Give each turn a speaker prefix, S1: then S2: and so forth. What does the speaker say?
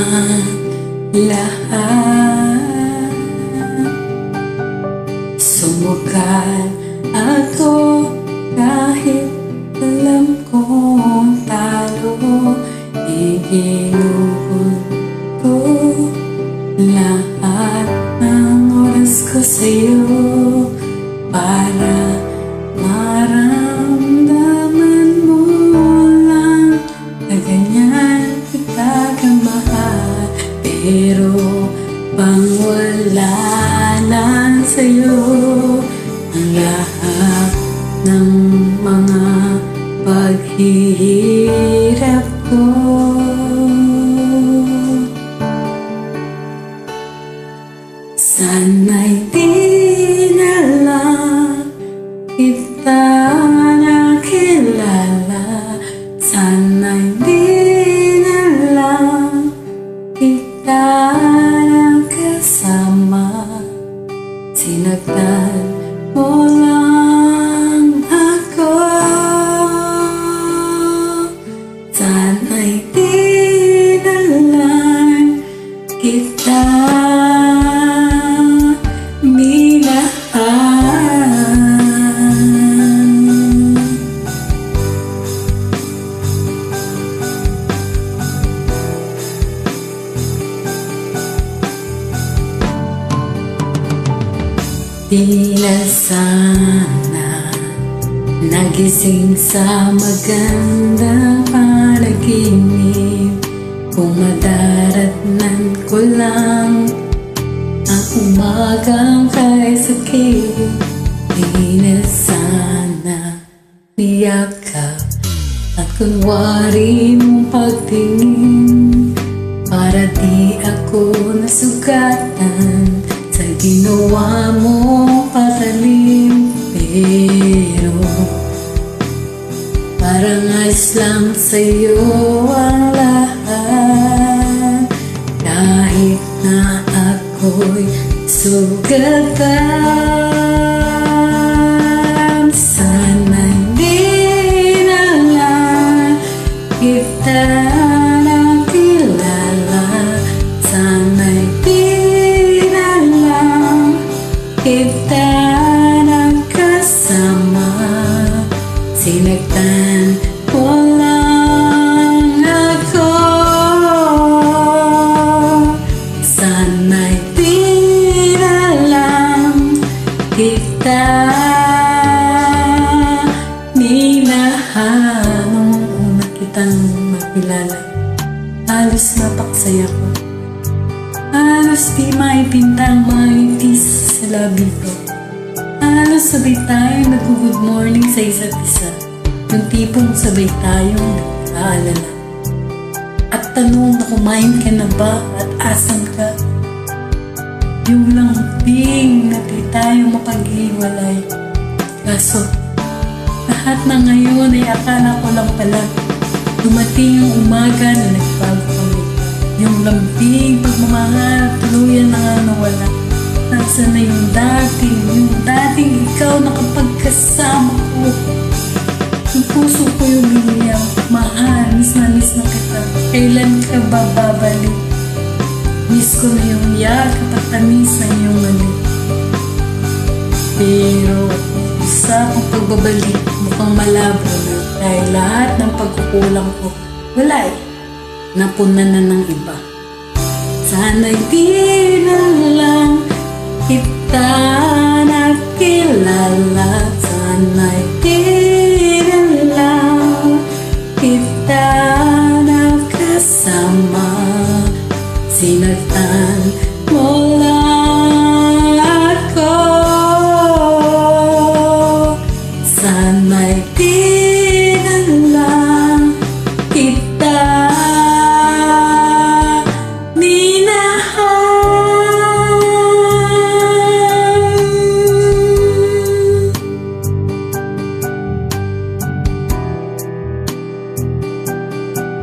S1: ang lahat. Sumugal ako kahit alam kong talo. Iginuhon ko lahat ng oras ko sa'yo para maramdaman mo lang na ganyan kita kamahal. Pero pang wala lang sa'yo ang lahat ng mga paghihirap ko. Sana'y di na lang kita nakilala. Sana'y di na lang kita nakasama. Sinagdan mo lang ako. Sana'y di na lang kita di na sana nagising sa magandang panaginip kung madaratnan ko lang ang umagang kay sakit. Di na sana niyakap at kunwari mong pagtingin para di ako nasugatan sa ginawa mong patalim. Pero parang ayos lang sa'yo ang lahat kahit na ako'y sugatan. Sana'y di na lang kita nakilala. Sana'y di na lang kita nakasama. Sinagtan mo lang ako. Sana'y di na lang kita minahal. Nung una kitang makilala, halos napaksaya ko. Halos di maipintang maitis sa labi ko. Halos sabay tayong nag-good morning sa isa't isa. Yung tipong sabay tayong nag-aalala. At tanong na kumain ka na ba at asan ka? Yung lambing na di tayo mapaghiwalay. Kaso, lahat na ngayon ay akala ko lang pala. Dumating yung umaga na nagbago kami. Yung lambing, pagmamahal, tuluyan na nga nawala. Nasaan na yung dating ikaw na kapag kasama ko. Yung puso ko yung biniyaw, mahal, miss na kita. Kailan ka ba babalik? Miss ko na yung yakap at tamis na iyong mali. Pero sa akong pagbabalik, mukhang malabo na. Dahil lahat ng pagkukulang ko, wala eh. Napunan na ng iba. Sana'y di na lang kita nakilala. Sana'y di na lang kita nakasama. Sinagtan mo lang ako. Sana'y di